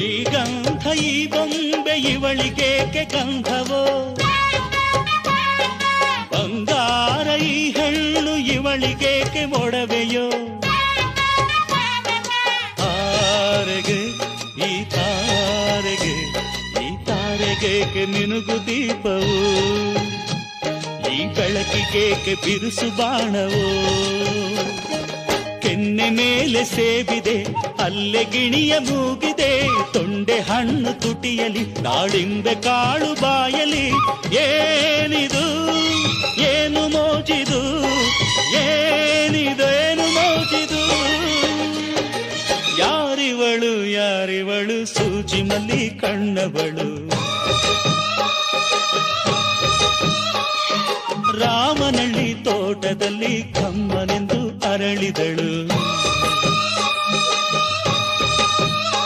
ಶ್ರೀಗಂಧ ಈ ಬೊಂಬೆ ಇವಳಿಗೇಕೆ ಗಂಧವೋ, ಬಂಗಾರ ಈ ಹೆಣ್ಣು ಇವಳಿಗೇಕೆ ಒಡವೆಯೋ. ತಾರೆಗೆ ಈ ತಾರೆಗೆ ಈ ತಾರೆಗೇಕೆ ಮಿನುಗು ದೀಪವು, ಈ ಬೆಳಕಿಗೇಕೆ ಬಿರುಸು ಬಾಣವೋ. ಕೆನ್ನೆ ಮೇಲೆ ಸೇಬಿದೆ ಅಲ್ಲೆ ಗಿಣಿಯ ಮೂಗಿದೆ, ತೊಂಡೆ ಹಣ್ಣು ತುಟಿಯಲಿ ದಾಳಿಂಬೆ ಕಾಳು ಬಾಯಲಿ. ಏನಿದು ಏನು ಮೋಜಿದು, ಏನಿದೇನು ಮೋಜಿದು. ಯಾರಿವಳು ಯಾರಿವಳು ಸೂಜಿ ಮಲ್ಲಿ ಕಣ್ಣವಳು. ರಾಮನಳ್ಳಿ ತೋಟದಲ್ಲಿ ಕಮ್ಮನೆಂದು ಅರಳಿದಳು.